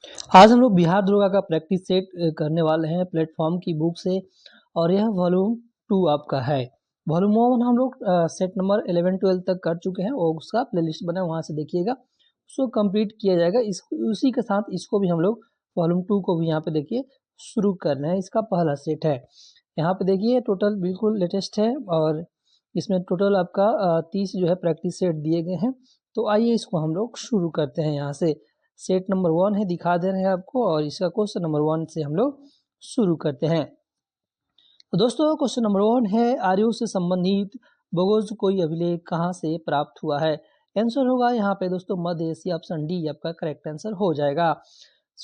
आज हम लोग बिहार दरोगा का प्रैक्टिस सेट करने वाले हैं प्लेटफॉर्म की बुक से और यह वॉल्यूम 2 आपका है। वॉल्यूम 1 हम लोग सेट नंबर 11-12 तक कर चुके हैं और उसका प्लेलिस्ट बना है, वहाँ से देखिएगा, उसको कंप्लीट किया जाएगा। उसी के साथ इसको भी हम लोग वॉल्यूम 2 को भी यहाँ पे देखिए शुरू करना है। इसका पहला सेट है, यहाँ पे देखिए टोटल बिल्कुल लेटेस्ट है और इसमें टोटल आपका 30 जो है प्रैक्टिस सेट दिए गए हैं। तो आइए इसको हम लोग शुरू करते हैं। यहाँ से सेट नंबर 1 है, दिखा दे रहे हैं आपको, और इसका क्वेश्चन नंबर 1 से हम लोग शुरू करते हैं। तो दोस्तों क्वेश्चन नंबर 1 है, आर्यों से संबंधित भूगोल कोई अभिलेख कहाँ से प्राप्त हुआ है? आंसर होगा यहाँ पे दोस्तों मध्य एशिया, ऑप्शन डी आपका करेक्ट आंसर हो जाएगा।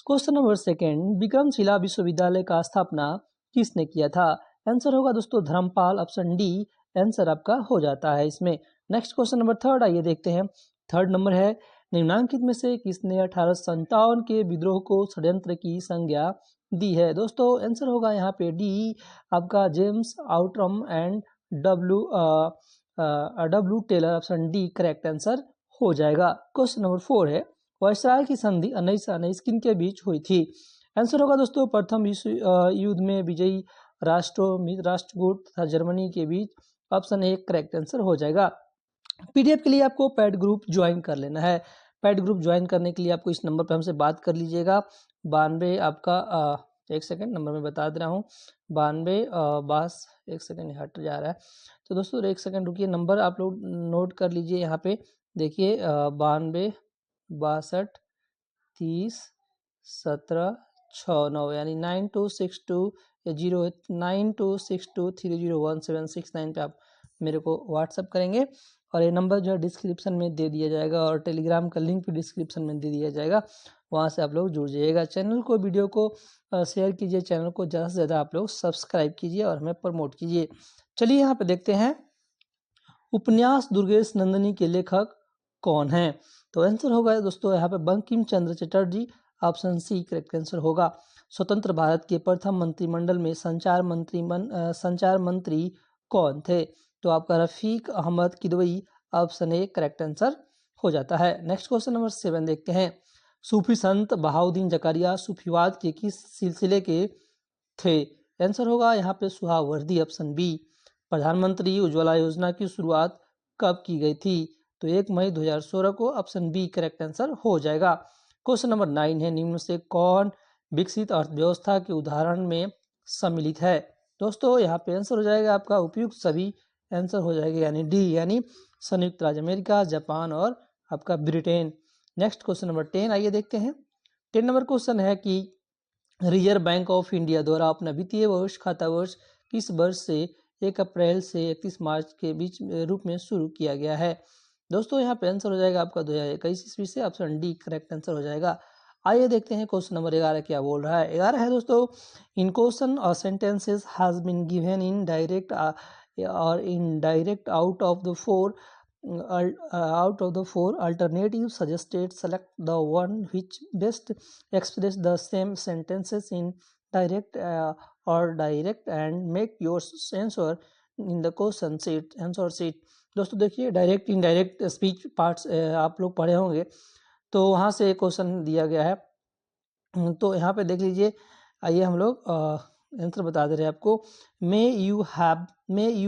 क्वेश्चन नंबर 2, विक्रमशिला विश्वविद्यालय का स्थापना किसने किया था? आंसर होगा दोस्तों धर्मपाल, ऑप्शन डी आंसर आपका हो जाता है इसमें। नेक्स्ट क्वेश्चन नंबर 3 आइए देखते हैं। थर्ड नंबर है, निम्नांकित में से किसने 1857 के विद्रोह को षड्यंत्र की संज्ञा दी है? दोस्तों आंसर होगा यहाँ पे डी आपका James Outram and W Taylor, option D correct answer हो जाएगा। क्वेश्चन नंबर 4 है, वायसराय की संधि 1919 किन के बीच हुई थी? आंसर होगा दोस्तों प्रथम विश्व युद्ध में विजयी राष्ट्रों राष्ट्रकूट तथा जर्मनी के बीच, ऑप्शन ए करेक्ट आंसर हो जाएगा। पीडीएफ के लिए आपको पैड ग्रुप ज्वाइन कर लेना है। पैड ग्रुप ज्वाइन करने के लिए आपको इस नंबर पर हमसे बात कर लीजिएगा। 92 आपका एक सेकंड नंबर में बता दे रहा हूँ, 92 बस एक सेकंड हट जा रहा है। तो दोस्तों एक सेकंड रुकिए, नंबर आप लोग नोट कर लीजिए। यहाँ पे देखिए 92 62 30 17 69 यानी 9262 09262301769 पे आप मेरे को व्हाट्सअप करेंगे और ये नंबर जो है डिस्क्रिप्शन में दे दिया जाएगा और टेलीग्राम का लिंक भी डिस्क्रिप्शन में दे दिया जाएगा, वहाँ से आप लोग जुड़ जाइएगा। चैनल को वीडियो को शेयर कीजिए, चैनल को ज़्यादा से ज़्यादा आप लोग सब्सक्राइब कीजिए और हमें प्रमोट कीजिए। चलिए यहाँ पे देखते हैं, उपन्यास दुर्गेश नंदिनी के लेखक कौन हैं? तो आंसर होगा दोस्तों यहाँ पे Bankim Chandra Chatterjee, option C correct answer होगा। स्वतंत्र भारत के प्रथम मंत्रिमंडल में संचार मंत्री कौन थे? तो आपका Rafi Ahmed Kidwai, option A correct answer हो जाता है। नेक्स्ट क्वेश्चन नंबर 7 देखते हैं। सूफी संत बहाउद्दीन जकारिया सूफीवाद के किस सिलसिले के थे? आंसर होगा यहाँ पे सुहावर्दी, ऑप्शन बी। प्रधानमंत्री उज्ज्वला योजना की शुरुआत कब की गई थी? तो 1 मई 2016 को, ऑप्शन बी करेक्ट आंसर हो जाएगा। क्वेश्चन नंबर 9 है, निम्न से कौन विकसित अर्थव्यवस्था के उदाहरण में सम्मिलित है? दोस्तों यहाँ पे आंसर हो जाएगा आपका उपयुक्त सभी आंसर हो जाएगा, यानी डी, यानी संयुक्त राज्य अमेरिका, जापान और आपका ब्रिटेन। नेक्स्ट क्वेश्चन नंबर 10 आइए देखते हैं। 10 नंबर क्वेश्चन है कि रिजर्व बैंक ऑफ इंडिया द्वारा अपना वित्तीय वर्ष खाता वर्ष किस वर्ष से 1 अप्रैल से 31 मार्च के बीच रूप में शुरू किया गया है? दोस्तों यहाँ पे आंसर हो जाएगा आपका 2021 ईस्वी से, ऑप्शन डी करेक्ट आंसर हो जाएगा। आइए देखते हैं क्वेश्चन नंबर 11 क्या बोल रहा है। 11 है दोस्तों, इन क्वेश्चन और sentences has been given in direct और indirect out of the four alternatives suggested, select the one which best express the same sentences in direct or direct and make your answer in the question sheet, answer sheet। दोस्तों देखिए direct indirect speech parts आप लोग पढ़े होंगे, तो वहाँ से question दिया गया है। तो यहाँ पे देख लीजिए, आइए हम लोग आंसर बता दे रहे हैं आपको। May you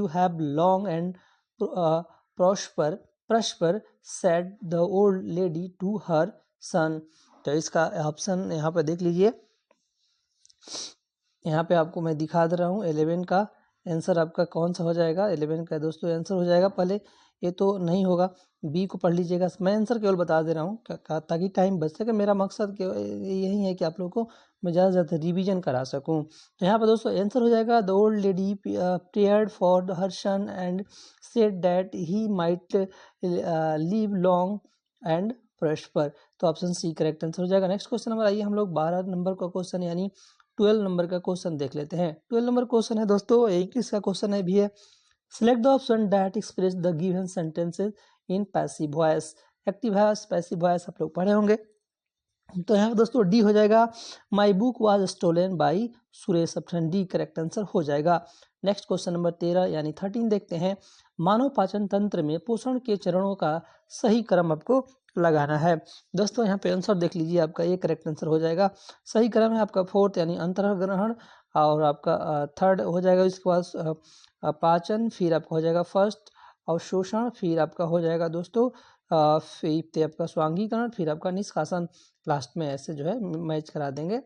have long and prosper said the old lady to her son। तो इसका ऑप्शन यहाँ पे देख लीजिए, यहाँ पे आपको मैं दिखा दे रहा हूँ। 11 का आंसर आपका कौन सा हो जाएगा? 11 का दोस्तों आंसर हो जाएगा, पहले ये तो नहीं होगा, बी को पढ़ लीजिएगा। मैं आंसर केवल बता दे रहा हूँ ताकि टाइम बच सके। मेरा मकसद यही है कि आप लोगों को मैं ज़्यादा से ज़्यादा रिविजन करा सकूँ। तो यहाँ पर दोस्तों आंसर हो जाएगा, the old lady prayed for her son and said that he might live long and prosper. तो ऑप्शन सी करेक्ट आंसर हो जाएगा। नेक्स्ट क्वेश्चन नंबर, आइए हम लोग 12 नंबर का क्वेश्चन यानी 12 नंबर का क्वेश्चन देख लेते हैं। 12 नंबर क्वेश्चन है दोस्तों, इंग्लिश का क्वेश्चन है भी है। Select the option that express the given sentences in passive voice. Active voice, passive voice आप लोग पढ़े होंगे। तो यहाँ दोस्तों डी हो जाएगा, my book was stolen by Suresh, option D correct answer हो जाएगा। नेक्स्ट क्वेश्चन नंबर 13 यानी 13 देखते हैं। मानव पाचन तंत्र में पोषण के चरणों का सही क्रम आपको लगाना है। दोस्तों यहाँ पे आंसर देख लीजिए, आपका ये करेक्ट आंसर हो जाएगा। सही क्रम है आपका फोर्थ यानी अंतर्ग्रहण, और आपका थर्ड हो जाएगा इसके बाद पाचन, फिर आपका हो जाएगा फर्स्ट और शोषण, फिर आपका हो जाएगा दोस्तों फिफ्थ आपका स्वांगीकरण, फिर आपका निष्कासन लास्ट में, ऐसे जो है मैच करा देंगे।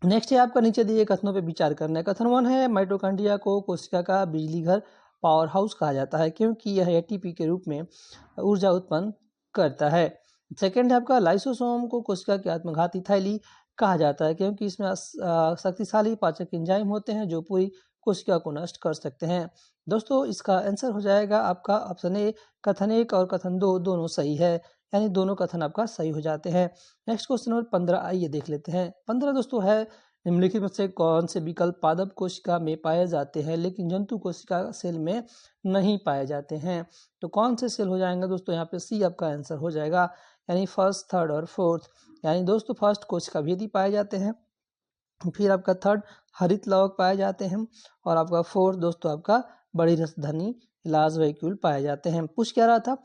नेक्स्ट है आपका नीचे दिए कथनों पे विचार करना है। कथन 1 है माइटोकॉन्ड्रिया को कोशिका का बिजली घर पावर हाउस कहा जाता है क्योंकि यह एटीपी के रूप में ऊर्जा उत्पन्न करता है। सेकंड है आपका लाइसोसोम को कोशिका की आत्मघाती थैली कहा जाता है क्योंकि इसमें शक्तिशाली पाचक एंजाइम होते हैं जो पूरी कोशिका को नष्ट कर सकते हैं। दोस्तों इसका आंसर हो जाएगा आपका ऑप्शन ए। कथन 1 और कथन 2 दोनों सही है, यानी दोनों कथन आपका सही हो जाते हैं। नेक्स्ट क्वेश्चन नंबर 15 आइए देख लेते हैं। 15 दोस्तों है निम्नलिखित में से कौन से विकल्प पादप कोशिका में पाए जाते हैं लेकिन जंतु कोशिका सेल में नहीं पाए जाते हैं। तो कौन से सेल हो जाएंगे दोस्तों, यहाँ पे सी आपका आंसर हो जाएगा, यानी फर्स्ट, थर्ड और फोर्थ। यानी दोस्तों फर्स्ट कोशिका भेदी पाए जाते हैं, फिर आपका थर्ड हरित लवक पाए जाते हैं, और आपका फोर्थ दोस्तों आपका बड़ी रसधनी लार्ज वैक्यूल पाए जाते हैं। पूछ क्या रहा था,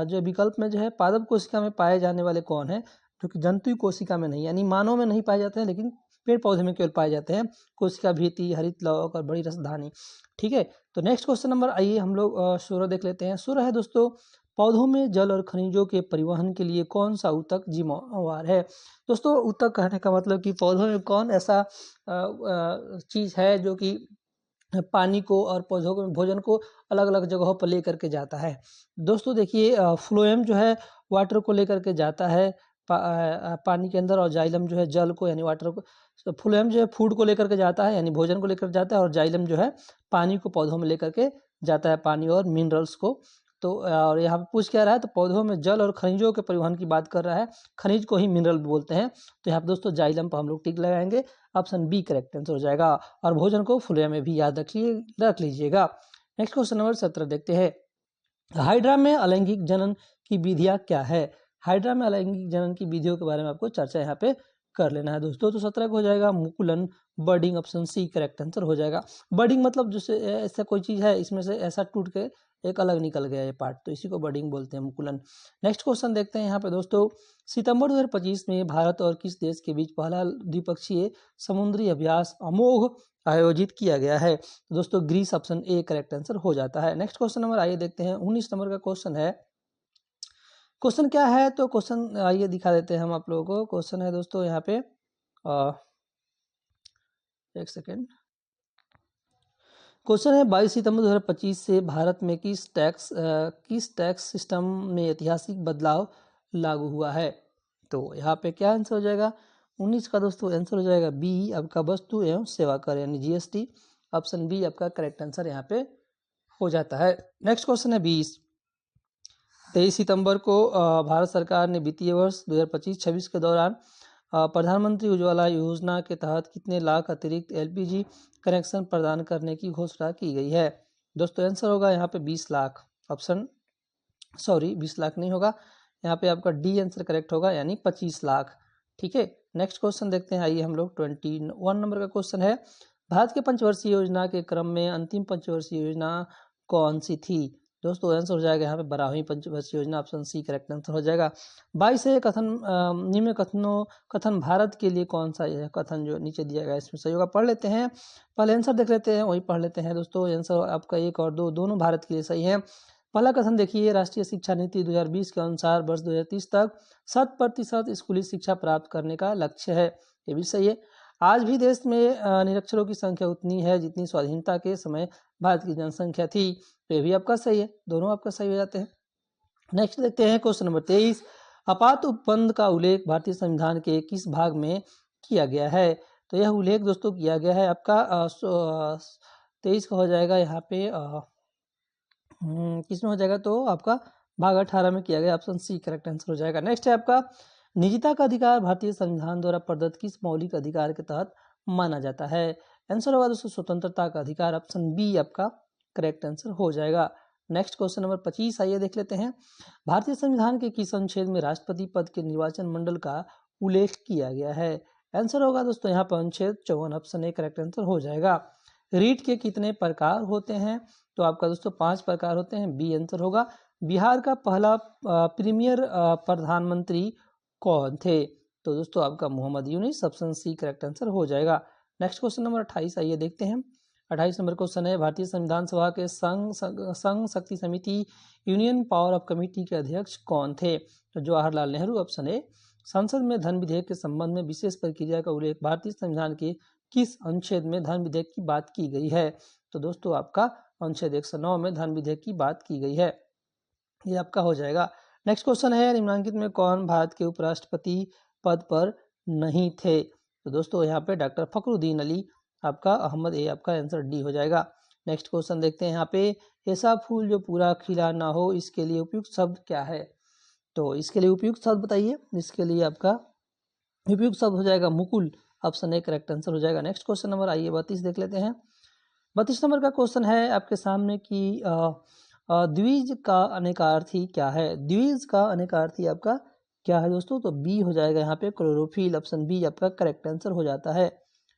जो विकल्प में जो है पादप कोशिका में पाए जाने वाले कौन है, जो कि जंतु कोशिका में नहीं, यानी मानव में नहीं पाए जाते हैं लेकिन पेड़ पौधे में केवल पाए जाते हैं, कोशिका भीति, हरित लवक और बड़ी रसधानी। ठीक है, तो नेक्स्ट क्वेश्चन नंबर आइए हम लोग सूर्य देख लेते हैं। सूर्य है दोस्तों पौधों में जल और खनिजों के परिवहन के लिए कौन सा ऊतक जिम्मेवार है। दोस्तों ऊतक कहने का मतलब कि पौधों में कौन ऐसा चीज है जो कि पानी को और पौधों को भोजन को अलग अलग जगहों पर लेकर के जाता है। दोस्तों देखिए फ्लोएम जो है वाटर को लेकर के जाता है पानी के अंदर, और जाइलम जो है जल को यानी वाटर को। तो फ्लोएम जो है फूड को लेकर के जाता है यानी भोजन को लेकर जाता है, और जाइलम जो है पानी को पौधों में लेकर के जाता है, पानी और मिनरल्स को। तो और यहाँ पे पूछ क्या रहा है, तो पौधों में जल और खनिजों के परिवहन की बात कर रहा है, खनिज को ही मिनरल बोलते हैं। तो यहाँ पे दोस्तों जाइलम पर हम लोग टिक लगाएंगे, ऑप्शन बी करेक्ट आंसर हो जाएगा। और भोजन को फ्लोएम में भी याद रख लीजिएगा। नेक्स्ट क्वेश्चन नंबर 17 देखते हैं। हाइड्रा में अलैंगिक जनन की विधियां क्या है। हाइड्रा में अलैंगिक जनन की विधियों के बारे में आपको चर्चा यहाँ पे कर लेना है दोस्तों। तो 17 को हो जाएगा मुकुलन, बर्डिंग, ऑप्शन सी करेक्ट आंसर हो जाएगा। बर्डिंग मतलब जैसे ऐसा कोई चीज है इसमें से ऐसा टूट के एक अलग निकल गया ये पार्ट, तो इसी को बर्डिंग बोलते हैं, मुकुलन। नेक्स्ट क्वेश्चन देखते हैं यहाँ पे दोस्तों। सितंबर 2025 में भारत और किस देश के बीच पहला द्विपक्षीय समुद्री अभ्यास अमोघ आयोजित किया गया है। तो दोस्तों Greece, option A correct answer हो जाता है। नेक्स्ट क्वेश्चन नंबर आइए देखते हैं। 19 नंबर का क्वेश्चन है। क्वेश्चन क्या है, तो क्वेश्चन आइए दिखा देते हैं हम आप लोगों को। क्वेश्चन है दोस्तों यहाँ पे एक सेकेंड। क्वेश्चन है 22 सितंबर 2025 से भारत में किस टैक्स सिस्टम में ऐतिहासिक बदलाव लागू हुआ है। तो यहाँ पे क्या आंसर हो जाएगा, 19 का दोस्तों आंसर हो जाएगा बी आपका वस्तु एवं सेवा कर यानी जीएसटी, ऑप्शन बी आपका करेक्ट आंसर यहाँ पे हो जाता है। नेक्स्ट क्वेश्चन है 23 सितंबर को भारत सरकार ने वित्तीय वर्ष 2025-26 के दौरान प्रधानमंत्री उज्ज्वला योजना के तहत कितने लाख अतिरिक्त एलपीजी कनेक्शन प्रदान करने की घोषणा की गई है। दोस्तों आंसर होगा यहाँ पे 20 लाख, ऑप्शन 20 लाख नहीं होगा, यहाँ पे आपका डी आंसर करेक्ट होगा यानी 25 लाख। ठीक है, नेक्स्ट क्वेश्चन देखते हैं। आइए हम लोग 21 नंबर का क्वेश्चन है। भारत के पंचवर्षीय योजना के क्रम में अंतिम पंचवर्षीय योजना कौन सी थी। दोस्तों आंसर हो जाएगा यहाँ पे 12वीं पंचवर्षीय योजना, ऑप्शन सी करेक्ट आंसर हो जाएगा। 22 है कथन निम्न कथन भारत के लिए कौन सा यह कथन जो नीचे दिया गया इसमें सही होगा। पढ़ लेते हैं, पहले आंसर देख लेते हैं, वही पढ़ लेते हैं दोस्तों। आंसर आपका 1 और 2 दोनों भारत के लिए सही है। पहला कथन देखिए, राष्ट्रीय शिक्षा नीति 2020 के अनुसार वर्ष 2030 तक 100% स्कूली शिक्षा प्राप्त करने का लक्ष्य है, ये भी सही है। आज भी देश में निरक्षरों की संख्या उतनी है जितनी स्वाधीनता के समय भारत की जनसंख्या थी, तो ये भी आपका सही है, दोनों आपका सही हो जाते हैं। नेक्स्ट देखते हैं क्वेश्चन नंबर 23। आपात उपबंध का उल्लेख भारतीय संविधान के किस भाग में किया गया है। तो यह उल्लेख दोस्तों किया गया है आपका 23 का हो जाएगा यहाँ पे किसमें हो जाएगा, तो आपका भाग 18 में किया गया, ऑप्शन सी करेक्ट आंसर हो जाएगा। नेक्स्ट है आपका निजता का अधिकार भारतीय संविधान द्वारा प्रदत्त किस मौलिक अधिकार के तहत माना जाता है। आंसर होगा दोस्तों स्वतंत्रता का अधिकार, ऑप्शन बी आपका करेक्ट आंसर हो जाएगा। नेक्स्ट क्वेश्चन नंबर 25 आइए देख लेते हैं। भारतीय संविधान के किस अनुच्छेद में राष्ट्रपति पद के निर्वाचन मंडल का उल्लेख किया गया है। आंसर होगा दोस्तों यहाँ पर अनुच्छेद 54, ऑप्शन ए करेक्ट आंसर हो जाएगा। रीट के कितने प्रकार होते हैं, तो आपका दोस्तों 5 प्रकार होते हैं, बी आंसर होगा। बिहार का पहला प्रीमियर प्रधानमंत्री कौन थे? तो दोस्तों आपका Mohammad Yunus, option C correct answer हो जाएगा। नेक्स्ट क्वेश्चन नंबर 28 आइए देखते हैं। 28 नंबर क्वेश्चन है, भारतीय संविधान सभा के संघ शक्ति समिति यूनियन पावर ऑफ कमेटी के अध्यक्ष कौन थे? तो जवाहरलाल नेहरू, ऑप्शन ए। संसद में धन विधेयक के संबंध में विशेष प्रक्रिया का उल्लेख भारतीय संविधान के किस अनुच्छेद में धन विधेयक की बात की गई है? तो दोस्तों आपका अनुच्छेद 109 में धन विधेयक की बात की गई है, ये आपका हो जाएगा। नेक्स्ट क्वेश्चन है, निम्नलिखित में कौन भारत के उपराष्ट्रपति पद पर नहीं थे? तो दोस्तों यहाँ पे डॉक्टर फखरुद्दीन अली आपका अहमद, ए आपका आंसर डी हो जाएगा। नेक्स्ट क्वेश्चन देखते हैं यहाँ पे, ऐसा फूल जो पूरा खिला ना हो, इसके लिए उपयुक्त शब्द क्या है? तो इसके लिए उपयुक्त शब्द बताइए। इसके लिए आपका उपयुक्त शब्द हो जाएगा Mukul, option A correct answer हो जाएगा। नेक्स्ट क्वेश्चन नंबर आइए 32 देख लेते हैं। 32 नंबर का क्वेश्चन है आपके सामने कि द्विज का अनेकार्थी क्या है? द्विज का अनेकार्थी आपका क्या है दोस्तों? तो बी हो जाएगा यहाँ पे क्लोरोफिल, ऑप्शन बी आपका करेक्ट आंसर हो जाता है।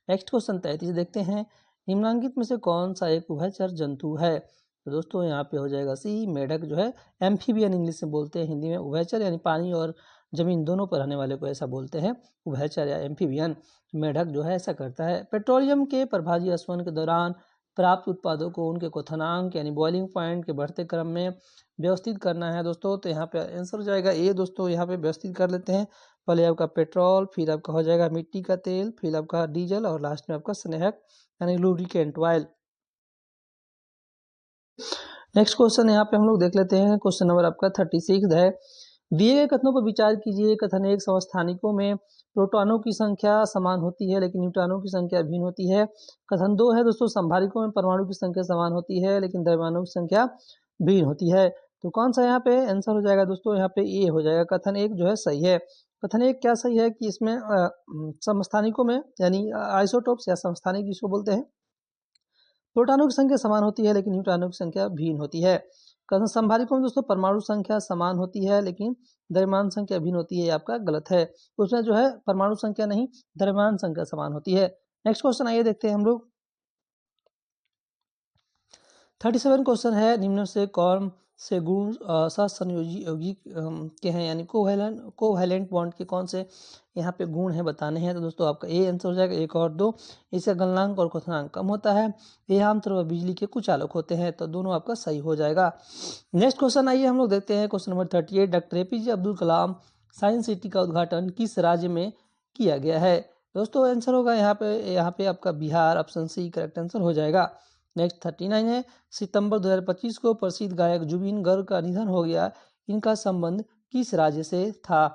नेक्स्ट क्वेश्चन 33 देखते हैं, निम्नलिखित में से कौन सा एक उभयचर जंतु है? तो दोस्तों यहाँ पे हो जाएगा सी मेढक, जो है एम्फीबियन इंग्लिश में बोलते हैं, हिंदी में उभयचर यानी पानी और जमीन दोनों पर रहने वाले को ऐसा बोलते हैं, उभयचर या एम्फीबियन। मेढक जो है ऐसा करता है। पेट्रोलियम के प्रभाजी अस्वन के दौरान प्राप्त उत्पादों को उनके क्वथनांक यानी बॉइलिंग पॉइंट के बढ़ते क्रम में व्यवस्थित करना है दोस्तों। तो यहाँ पे आंसर हो जाएगा ए दोस्तों। यहाँ पे व्यवस्थित कर लेते हैं, पहले आपका पेट्रोल, फिर आपका हो जाएगा मिट्टी का तेल, फिर आपका डीजल और लास्ट में आपका स्नेहक यानी लुब्रिकेंट ऑयल। नेक्स्ट क्वेश्चन यहाँ पे हम लोग देख लेते हैं। क्वेश्चन नंबर आपका 36 है, दिए गए कथनों पर विचार कीजिए। कथन एक, समस्थानिकों में प्रोटॉनों की संख्या समान होती है लेकिन न्यूट्रॉनों की संख्या भिन्न होती है। कथन 2 है दोस्तों, संभारिकों में परमाणु की संख्या समान होती है लेकिन द्रव्यमानों की संख्या भिन्न होती है। तो कौन सा यहाँ पे आंसर हो जाएगा दोस्तों? यहाँ पे ए हो जाएगा, कथन एक जो है सही है। कथन एक क्या सही है कि इसमें समस्थानिकों में यानी आइसोटोप्स या समस्थानिक जिसको बोलते हैं, प्रोटॉनों की संख्या समान होती है लेकिन न्यूट्रॉनों की संख्या भिन्न होती है। कथन संभारिकों में दोस्तों परमाणु संख्या समान होती है लेकिन द्रव्यमान संख्या भिन्न होती है, आपका गलत है। उसमें जो है परमाणु संख्या नहीं, द्रव्यमान संख्या समान होती है। नेक्स्ट क्वेश्चन आइए देखते हैं हम लोग। 37 क्वेश्चन है, निम्न से कौन से गुण सहसंयोजी यौगिक के हैं यानी कोवैलेंट बॉन्ड के कौन से यहाँ पे गुण हैं बताने हैं? तो दोस्तों आपका ए आंसर हो जाएगा, 1 और 2। इसका गलनांक और क्वथनांक कम होता है। ये आमतौर पर बिजली के कुछ आलोक होते हैं, तो दोनों आपका सही हो जाएगा। नेक्स्ट क्वेश्चन आइए हम लोग देखते हैं। Question number 38, doctor APJ Abdul Kalam science city का उद्घाटन किस राज्य में किया गया है? दोस्तों आंसर होगा यहाँ पे आपका Bihar, option C correct answer हो जाएगा। नेक्स्ट 39 है, सितंबर 2025 को प्रसिद्ध गायक जुबिन गर्ग का निधन हो गया, इनका संबंध किस राज्य से था?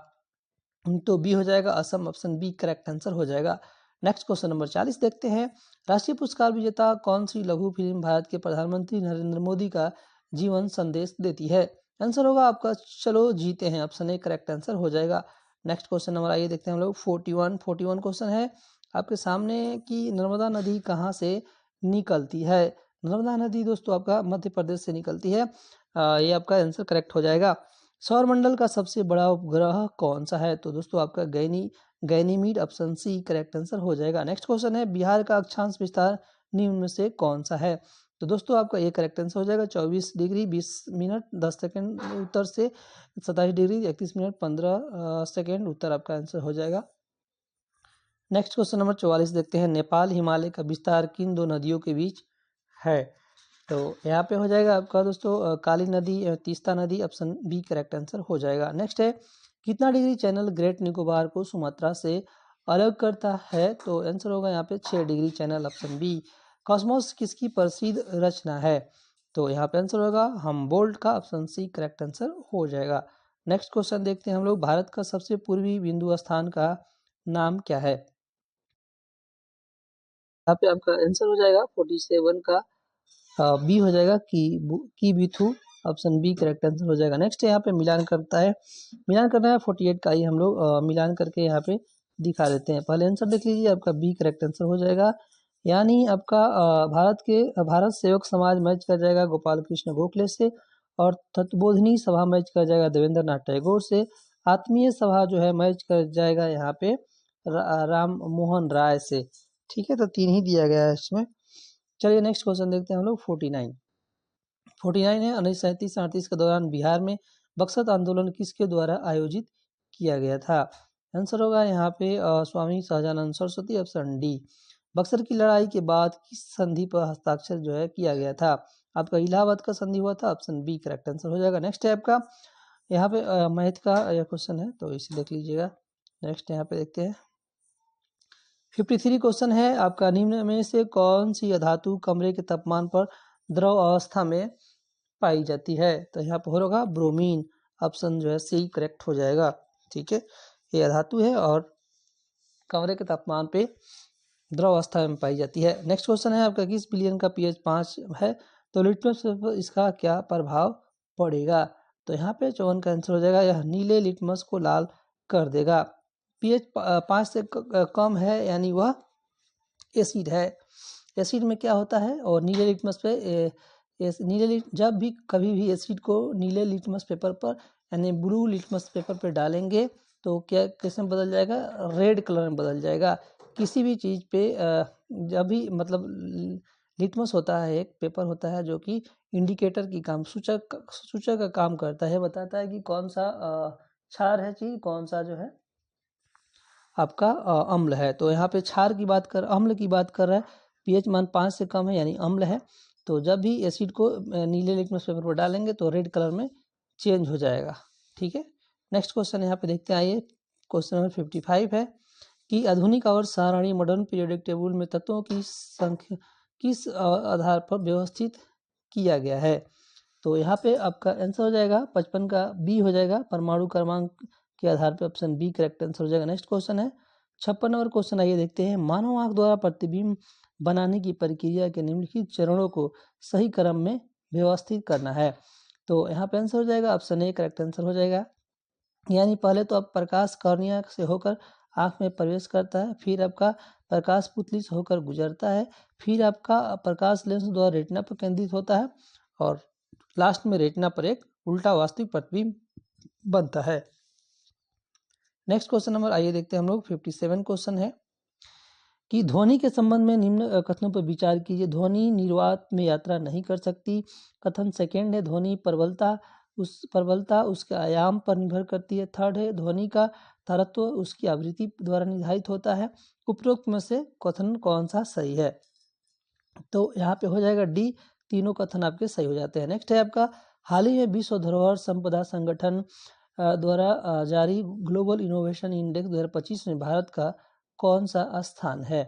तो बी हो जाएगा Assam, option B correct answer हो जाएगा। नेक्स्ट क्वेश्चन नंबर 40 देखते हैं, राष्ट्रीय पुरस्कार विजेता कौन सी लघु फिल्म भारत के प्रधानमंत्री नरेंद्र मोदी का जीवन संदेश देती है? आंसर होगा आपका चलो जीते हैं, ऑप्शन ए करेक्ट आंसर हो जाएगा। नेक्स्ट क्वेश्चन नंबर आइए देखते हैं हम लोग 41 क्वेश्चन है आपके सामने कि नर्मदा नदी कहाँ से निकलती है? नर्मदा नदी दोस्तों आपका मध्य प्रदेश से निकलती है, ये आपका आंसर करेक्ट हो जाएगा। सौरमंडल का सबसे बड़ा उपग्रह कौन सा है? तो दोस्तों आपका Ganymede, option C correct answer हो जाएगा। नेक्स्ट क्वेश्चन है, बिहार का अक्षांश विस्तार निम्न में से कौन सा है? तो दोस्तों आपका ये करेक्ट आंसर हो जाएगा, 24 डिग्री 20 मिनट 10 सेकंड उत्तर से 27 डिग्री 31 मिनट 15 सेकंड उत्तर, आपका आंसर हो जाएगा। नेक्स्ट क्वेश्चन नंबर 44 देखते हैं, नेपाल हिमालय का विस्तार किन दो नदियों के बीच है? तो यहाँ पे हो जाएगा आपका दोस्तों काली नदी, तीस्ता नदी, ऑप्शन बी करेक्ट आंसर हो जाएगा। नेक्स्ट है, कितना डिग्री चैनल ग्रेट निकोबार को सुमात्रा से अलग करता है? तो आंसर होगा यहाँ पे 6 degree channel, option B. Cosmos किसकी प्रसिद्ध रचना है? तो यहाँ पे आंसर होगा हमबोल्ट का, ऑप्शन सी करेक्ट आंसर हो जाएगा। नेक्स्ट क्वेश्चन देखते हैं हम लोग, भारत का सबसे पूर्वी बिंदु स्थान का नाम क्या है? यहाँ पे आपका आंसर हो जाएगा 47 का बी हो जाएगा की बिथू, ऑप्शन बी करेक्ट आंसर हो जाएगा। नेक्स्ट यहाँ पे मिलान करता है, मिलान करना है 48 का ही हम लोग मिलान करके यहाँ पे दिखा देते हैं। पहले आंसर देख लीजिए, आपका बी करेक्ट आंसर हो जाएगा, यानी आपका भारत सेवक समाज मैच कर जाएगा गोपाल कृष्ण गोखले से, और तत्वबोधिनी सभा मैच कर जाएगा देवेंद्र नाथ टैगोर से, आत्मीय सभा जो है मैच कर जाएगा यहाँ पे राम मोहन राय से। ठीक है, तो 3 ही दिया गया है इसमें। चलिए नेक्स्ट क्वेश्चन देखते हैं हम लोग 49 49 है 1937-38 के दौरान बिहार में बक्सर आंदोलन किसके द्वारा आयोजित किया गया था? आंसर होगा यहाँ पे स्वामी सहजानंद सरस्वती, ऑप्शन डी। बक्सर की लड़ाई के बाद किस संधि पर हस्ताक्षर जो है किया गया था? आपका इलाहाबाद का संधि हुआ था, ऑप्शन बी करेक्ट आंसर हो जाएगा। नेक्स्ट है आपका यहाँ पे मैथ का यह क्वेश्चन है, तो इसे देख लीजिएगा। नेक्स्ट यहाँ पे देखते हैं 53 क्वेश्चन है आपका, निम्न में से कौन सी धातु कमरे के तापमान पर द्रव अवस्था में पाई जाती है? तो यहाँ पर होगा ब्रोमीन, ऑप्शन जो है सी करेक्ट हो जाएगा। ठीक है, ये धातु है और कमरे के तापमान पे द्रव अवस्था में पाई जाती है। नेक्स्ट क्वेश्चन है आपका, किस बिलियन का पीएच 5 है? तो लिटमस पेपर इसका क्या प्रभाव पड़ेगा? तो यहाँ पे 54 का आंसर हो जाएगा, यह नीले लिटमस को लाल कर देगा। पीएच 5 से कम है यानी वह एसिड है। एसिड में क्या होता है, और नीले लिटमस पे जब भी कभी भी एसिड को नीले लिटमस पेपर पर यानी ब्लू लिटमस पेपर पर डालेंगे तो क्या कैसे बदल जाएगा? रेड कलर में बदल जाएगा। किसी भी चीज़ पे जब भी मतलब लिटमस होता है, एक पेपर होता है जो कि इंडिकेटर की काम सूचक का काम करता है, बताता है कि कौन सा क्षार है चीज, कौन सा जो है आपका अम्ल है। तो यहाँ पे क्षार की बात कर अम्ल की बात कर रहा है, पीएच मान 5 से कम है यानी अम्ल है। तो जब भी एसिड को नीले लिटमस पेपर पर डालेंगे तो रेड कलर में चेंज हो जाएगा। ठीक है, नेक्स्ट क्वेश्चन यहाँ पे देखते हैं। आइए क्वेश्चन नंबर 55 है कि आधुनिक और सारणी मॉडर्न पीरियोडिक टेबल में तत्वों की संख्या किस आधार पर व्यवस्थित किया गया है? तो यहाँ पे आपका आंसर हो जाएगा 55 का बी हो जाएगा, परमाणु क्रमांक के आधार पर, ऑप्शन बी करेक्ट आंसर हो जाएगा। नेक्स्ट क्वेश्चन है 56 नंबर क्वेश्चन, आइए देखते हैं। मानव आंख द्वारा प्रतिबिंब बनाने की प्रक्रिया के निम्नलिखित चरणों को सही क्रम में व्यवस्थित करना है। तो यहाँ पे आंसर हो जाएगा ऑप्शन ए करेक्ट आंसर हो जाएगा। यानी पहले तो आप प्रकाश कॉर्निया से होकर आंख में प्रवेश करता है, फिर आपका प्रकाश पुतली से होकर गुजरता है, फिर आपका प्रकाश लेंस द्वारा रेटिना पर केंद्रित होता है और लास्ट में रेटिना पर एक उल्टा वास्तविक प्रतिबिंब बनता है। नेक्स्ट क्वेश्चन नंबर आइए देखते हैं हम लोग 57 क्वेश्चन है कि ध्वनि के संबंध में निम्न कथनों पर विचार कीजिए। ध्वनि निर्वात में यात्रा नहीं कर सकती। कथन सेकेंड है ध्वनि प्रबलता उसके आयाम पर निर्भर करती है। थर्ड है ध्वनि का तारत्व उसकी आवृत्ति द्वारा निर्धारित होता है। उपरोक्त में से कथन कौन सा सही है? तो यहाँ पे हो जाएगा डी, तीनों कथन आपके सही हो जाते हैं। नेक्स्ट है आपका, हाल ही में विश्व धरोहर संपदा संगठन द्वारा जारी ग्लोबल इनोवेशन इंडेक्स 2025 में भारत का कौन सा स्थान है?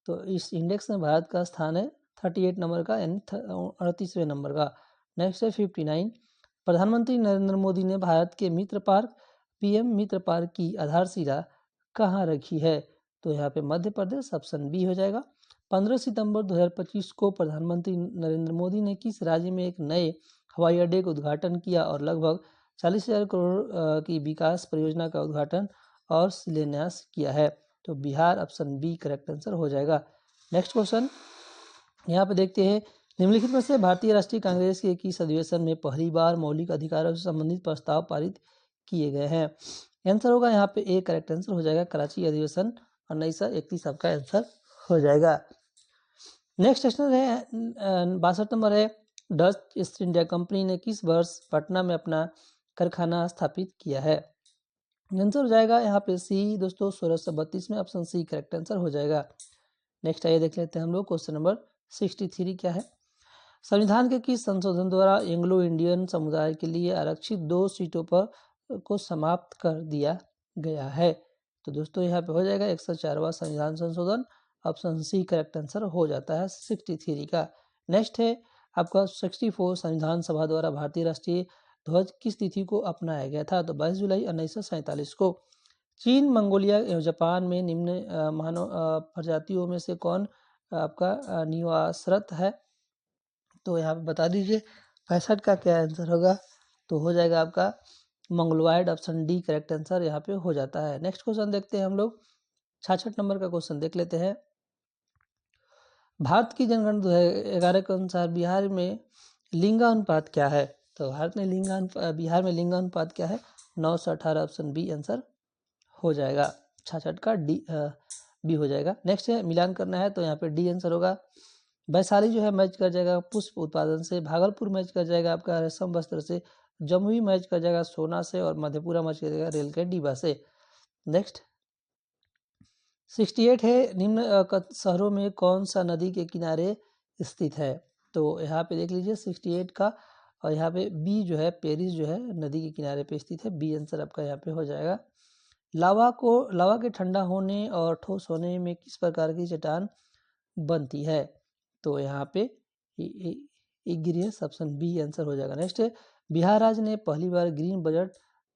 तो इस इंडेक्स में भारत का स्थान है 38 नंबर का यानी 38वें नंबर का। नेक्स्ट है 59, प्रधानमंत्री नरेंद्र मोदी ने भारत के मित्र पार्क पीएम मित्र पार्क की आधारशिला कहाँ रखी है? तो यहाँ पे मध्य प्रदेश, ऑप्शन बी हो जाएगा। 15 सितंबर 2025 को प्रधानमंत्री नरेंद्र मोदी ने किस राज्य में एक नए हवाई अड्डे का उद्घाटन किया और लगभग 40,000 करोड़ की विकास परियोजना का उद्घाटन और शिलान्यास किया है? तो Bihar, option B correct answer हो जाएगा। नेक्स्ट क्वेश्चन यहाँ पे देखते हैं, निम्नलिखित में से भारतीय राष्ट्रीय कांग्रेस के किस अधिवेशन में पहली बार मौलिक अधिकारों से संबंधित प्रस्ताव पारित किए गए हैं? आंसर होगा यहाँ पे ए करेक्ट आंसर हो जाएगा, कराची अधिवेशन 1931 आपका आंसर हो जाएगा। नेक्स्ट क्वेश्चन है 62 नंबर है, डच ईस्ट इंडिया कंपनी ने किस वर्ष पटना में अपना कारखाना स्थापित किया है? आंसर हो जाएगा यहाँ पे सी दोस्तों 1632 में, ऑप्शन सी करेक्ट आंसर हो जाएगा। नेक्स्ट आइए देख लेते हैं हम लोग क्वेश्चन नंबर 63 क्या है। संविधान के किस संशोधन द्वारा एंग्लो इंडियन समुदाय के लिए आरक्षित 2 सीटों पर को समाप्त कर दिया गया है? तो दोस्तों यहाँ पे हो जाएगा 104वां संविधान संशोधन, ऑप्शन सी करेक्ट आंसर हो जाता है 63 का। नेक्स्ट है आपका 64, संविधान सभा द्वारा भारतीय राष्ट्रीय ध्वज किस तिथि को अपनाया गया था? तो 22 जुलाई 1947 को। चीन, मंगोलिया एवं जापान में निम्न मानव प्रजातियों में से कौन आपका निवासरत है? तो यहाँ पे बता दीजिए 65 का क्या आंसर होगा? तो हो जाएगा आपका Mongoloid, option D correct answer यहाँ पे हो जाता है। नेक्स्ट क्वेश्चन देखते हैं हम लोग 66 नंबर का क्वेश्चन देख लेते हैं। भारत की जनगणना 2011 के अनुसार बिहार में लिंगानुपात क्या है? तो बिहार में लिंगानुपात क्या है? 9 से 18, ऑप्शन बी आंसर हो जाएगा। 66 का डी बी हो जाएगा। नेक्स्ट है मिलान करना है, तो यहाँ पे डी आंसर होगा। वैशाली जो है मैच कर जाएगा पुष्प उत्पादन से, भागलपुर मैच कर जाएगा आपका रेशम वस्त्र से, जमुई मैच कर जाएगा सोना से, और मधेपुरा मैच कर जाएगा रेल के डिब्बा से। नेक्स्ट 68 है, निम्न शहरों में कौन सा नदी के किनारे स्थित है। तो यहाँ पे देख लीजिए 68 का, और यहाँ पे बी जो है पेरिस जो है नदी के किनारे पे स्थित है, बी आंसर आपका यहाँ पे हो जाएगा। लावा के ठंडा होने और ठोस होने में किस प्रकार की चट्टान बनती है। तो यहाँ पे इग्रियस ऑप्शन बी आंसर हो जाएगा। नेक्स्ट है, बिहार राज्य ने पहली बार ग्रीन बजट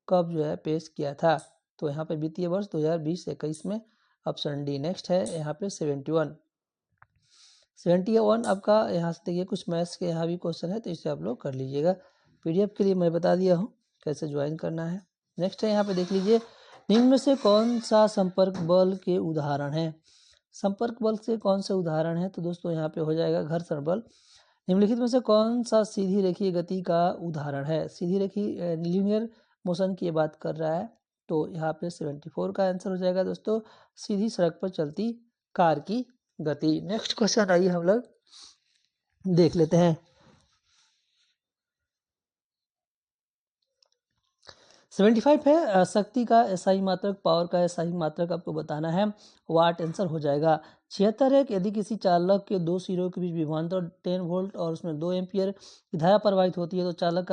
कब जो है पेश किया था। तो यहाँ पे वित्तीय वर्ष 2020-21 में, ऑप्शन डी। नेक्स्ट है यहाँ पे 71 आपका, यहाँ से देखिए कुछ मैथ्स के यहाँ भी क्वेश्चन है, तो इसे आप लोग कर लीजिएगा। पीडीएफ के लिए मैं बता दिया हूँ कैसे ज्वाइन करना है। नेक्स्ट है यहाँ पे देख लीजिए, निम्न में से कौन सा संपर्क बल के उदाहरण है। संपर्क बल से कौन से उदाहरण है, तो दोस्तों यहाँ पे हो जाएगा घर्षण बल। निम्नलिखित में से कौन सा सीधी रेखीय गति का उदाहरण है। सीधी रेखीय लीनियर मोशन की बात कर रहा है, तो यहाँ पे 74 का आंसर हो जाएगा दोस्तों, सीधी सड़क पर चलती कार की गति। नेक्स्ट क्वेश्चन आइए हम लोग देख लेते हैं। 75 है, शक्ति का एसआई मात्रक, पावर का एसआई मात्रक आपको बताना है, वाट आंसर हो जाएगा। 76 है, यदि किसी चालक के दो सिरों के बीच विभवांतर 10 वोल्ट और उसमें 2 एम्पियर की धारा प्रवाहित होती है, तो चालक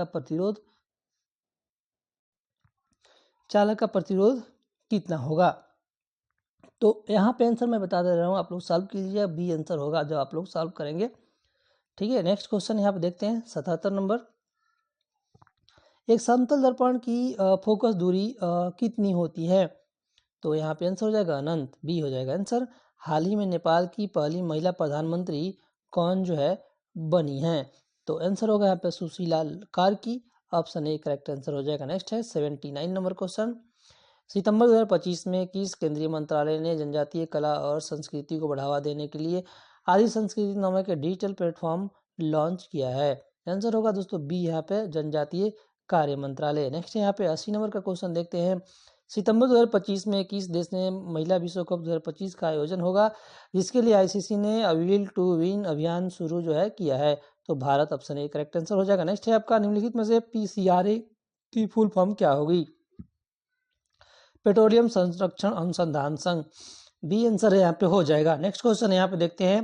का प्रतिरोध कितना होगा। तो यहाँ पे आंसर मैं बता दे रहा हूँ, आप लोग सॉल्व कीजिए, बी आंसर होगा जब आप लोग सॉल्व करेंगे। ठीक है, नेक्स्ट क्वेश्चन यहाँ पे देखते हैं 77 नंबर। एक समतल दर्पण की फोकस दूरी कितनी होती है। तो यहाँ पे आंसर हो जाएगा अनंत, बी हो जाएगा आंसर। हाल ही में नेपाल की पहली महिला प्रधानमंत्री कौन जो है बनी है। तो आंसर होगा यहाँ पे Sushila Karki, option A correct answer हो जाएगा। नेक्स्ट है 79 नंबर क्वेश्चन। सितंबर 2025 में किस केंद्रीय मंत्रालय ने जनजातीय कला और संस्कृति को बढ़ावा देने के लिए आदि संस्कृति नामक डिजिटल प्लेटफॉर्म लॉन्च किया है। आंसर होगा दोस्तों बी यहाँ पे जनजातीय कार्य मंत्रालय। नेक्स्ट यहाँ पे 80 नंबर का क्वेश्चन देखते हैं। सितंबर 2025 में किस देश ने महिला विश्व कप 2025 का आयोजन होगा, जिसके लिए आईसीसी ने विल टू विन अभियान शुरू जो है किया है। तो Bharat, option A correct answer हो जाएगा। नेक्स्ट है आपका, निम्नलिखित में से पीसीआरए की फुल फॉर्म क्या होगी। पेट्रोलियम संरक्षण अनुसंधान संघ, बी आंसर है यहाँ पे हो जाएगा। नेक्स्ट क्वेश्चन यहाँ पे देखते हैं।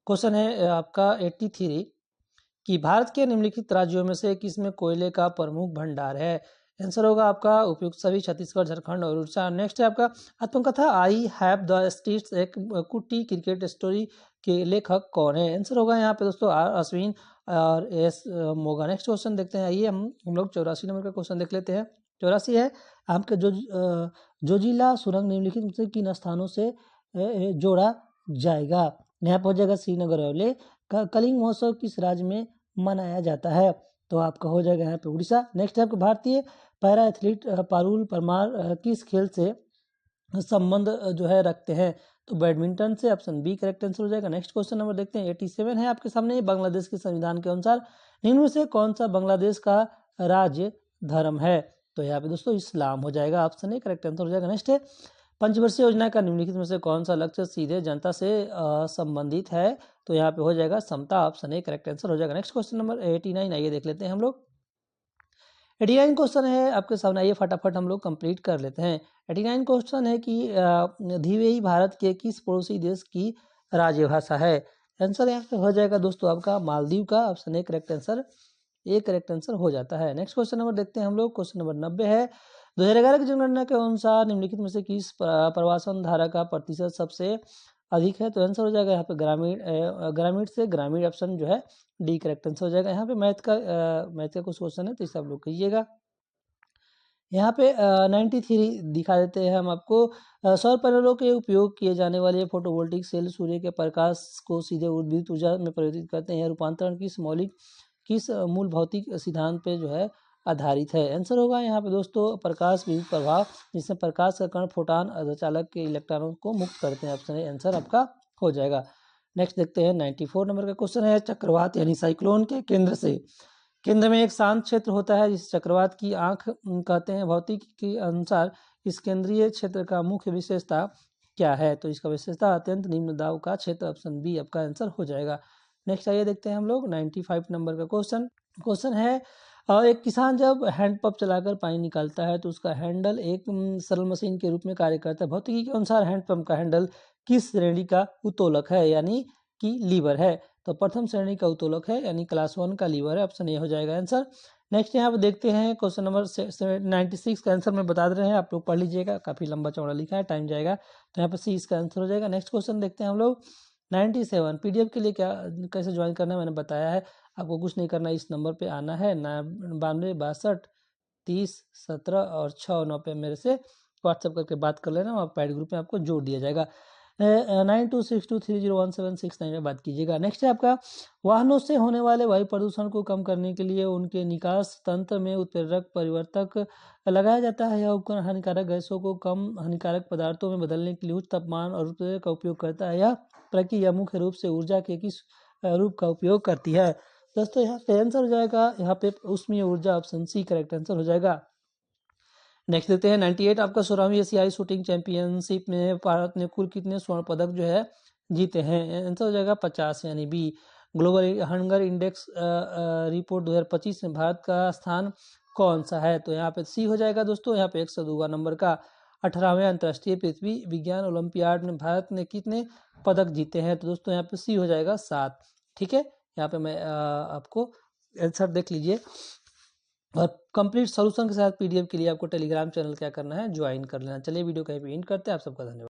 क्वेश्चन है आपका 83 कि भारत के निम्नलिखित राज्यों में से किसमें कोयले का प्रमुख भंडार है। आंसर होगा आपका उपयुक्त सभी, छत्तीसगढ़, झारखंड और उड़ीसा। नेक्स्ट है आपका आत्मकथा आई हैव द स्ट्रीट्स एक कुट्टी क्रिकेट स्टोरी के लेखक कौन है। आंसर होगा यहाँ पे दोस्तों अश्विन और एस मोगा। नेक्स्ट क्वेश्चन देखते हैं, आइए हम लोग 84 नंबर का क्वेश्चन देख लेते हैं। 84 है, आपके जोजिला सुरंग निम्नलिखित में से किन स्थानों से जोड़ा जाएगा। यहाँ पर हो जाएगा श्रीनगर औले। कलिंग महोत्सव किस राज्य में मनाया जाता है। तो आपका हो जाएगा यहाँ पे उड़ीसा। नेक्स्ट है आपका भारतीय पैरा एथलीट पारुल परमार किस खेल से संबंध जो है रखते हैं। तो बैडमिंटन से, ऑप्शन बी करेक्ट आंसर हो जाएगा। नेक्स्ट क्वेश्चन नंबर देखते हैं 87 है आपके सामने। बांग्लादेश के संविधान के अनुसार निम्न में से कौन सा बांग्लादेश का राज्य धर्म है। तो यहाँ पे दोस्तों इस्लाम हो जाएगा, ऑप्शन ए करेक्ट आंसर हो जाएगा। नेक्स्ट है, पंचवर्षीय योजना का निम्नलिखित में से कौन सा लक्ष्य सीधे जनता से संबंधित है। तो यहाँ पे हो जाएगा समता, ऑप्शन ए करेक्ट आंसर हो जाएगा। नेक्स्ट क्वेश्चन नंबर 89 आइए देख लेते हैं हम लोग। 89 क्वेश्चन है आपके सामने, आइए फटाफट हम लोग कंप्लीट कर लेते हैं। 89 क्वेश्चन है कि धीवेई भारत के किस पड़ोसी देश की राजभाषा है। आंसर यहाँ पे हो जाएगा दोस्तों आपका मालदीव का, option A correct answer, A correct answer हो जाता है। नेक्स्ट क्वेश्चन नंबर देखते हैं हम लोग। क्वेश्चन नंबर 90 है, 2011 की जनगणना के अनुसार निम्नलिखित में से किस प्रवासन धारा का प्रतिशत सबसे अधिक है। तो आंसर हो जाएगा यहाँ पे ग्रामीण से ग्रामीण, ऑप्शन जो है डी करेक्ट आंसर हो जाएगा। यहाँ पे मैथ का कुछ क्वेश्चन है, तो इसे आप लोग कीजिएगा। यहाँ पे 93 दिखा देते हैं हम आपको। सौर पैनलों के उपयोग किए जाने वाले फोटोवोल्टिक सेल सूर्य के प्रकाश को सीधे विद्युत ऊर्जा में परिवर्तित करते हैं। रूपांतरण किस मूल भौतिक सिद्धांत पे जो है आधारित है। आंसर होगा यहाँ पे दोस्तों प्रकाश विद्युत प्रभाव, जिसमें प्रकाश का कण फोटॉन अर्धचालक के इलेक्ट्रॉनों को मुक्त करते हैं। ऑप्शन आंसर आपका हो जाएगा। नेक्स्ट देखते हैं 94 नंबर का क्वेश्चन है, चक्रवात यानी साइक्लोन के केंद्र में एक शांत क्षेत्र होता है जिसे चक्रवात की आंख कहते हैं। भौतिकी के अनुसार इस केंद्रीय क्षेत्र का मुख्य विशेषता क्या है। तो इसका विशेषता अत्यंत निम्न दाब का क्षेत्र, ऑप्शन बी आपका आंसर हो जाएगा। नेक्स्ट आइए देखते हैं हम लोग 95 नंबर का क्वेश्चन है एक किसान जब हैंडपंप चलाकर पानी निकालता है तो उसका हैंडल एक सरल मशीन के रूप में कार्य करता है। भौतिकी के अनुसार हैंडपंप का हैंडल किस श्रेणी का उत्तोलक है, यानी कि लीवर है। तो प्रथम श्रेणी का उत्तोलक है, यानी क्लास 1 का लीवर है। ऑप्शन ए हो जाएगा आंसर। नेक्स्ट यहाँ पे देखते हैं क्वेश्चन नंबर 96 का आंसर मैं बता दे रहे हैं, आप लोग पढ़ लीजिएगा, काफी लंबा चौड़ा लिखा है, टाइम जाएगा। तो यहाँ पे सी इसका आंसर हो जाएगा। नेक्स्ट क्वेश्चन देखते हैं हम लोग 97। पीडीएफ के लिए क्या कैसे ज्वाइन करना है मैंने बताया है, आपको कुछ नहीं करना, इस नंबर पे आना है 92 62 30 17 और 6 9 पे मेरे से व्हाट्सएप करके बात कर लेना, और पैड ग्रुप में आपको जोड़ दिया जाएगा। 9262301769 में बात कीजिएगा। नेक्स्ट है आपका वाहनों से होने वाले वायु प्रदूषण को कम करने के लिए उनके निकास तंत्र में उत्प्रेरक परिवर्तक लगाया जाता है। यह उपकरण हानिकारक गैसों को कम हानिकारक पदार्थों में बदलने के लिए उच्च तापमान और उत्प्रेरक का उपयोग करता है। यह प्रक्रिया मुख्य रूप से ऊर्जा के किस रूप का उपयोग करती है। दोस्तों यहाँ पे आंसर हो जाएगा, यहाँ पे ऊष्मीय ऊर्जा, ऑप्शन सी करेक्ट आंसर हो जाएगा। नेक्स्ट देखते हैं 98 आपका 16वीं एशियाई शूटिंग चैंपियनशिप में भारत ने कुल कितने स्वर्ण पदक जो है जीते हैं। आंसर हो जाएगा 50, यानी B. Global hunger index report 2025 में भारत का स्थान कौन सा है। तो यहाँ पे सी हो जाएगा दोस्तों। यहाँ पे 102 नंबर का 18वें अंतर्राष्ट्रीय पृथ्वी विज्ञान ओलंपियाड में भारत ने कितने पदक जीते हैं। तो दोस्तों यहाँ पे सी हो जाएगा 7। ठीक है, यहाँ पे मैं आपको आंसर देख लीजिए। और कंप्लीट सॉल्यूशन के साथ पीडीएफ के लिए आपको टेलीग्राम चैनल क्या करना है, ज्वाइन कर लेना। चलिए वीडियो कहीं पे एंड करते हैं। आप सबका धन्यवाद।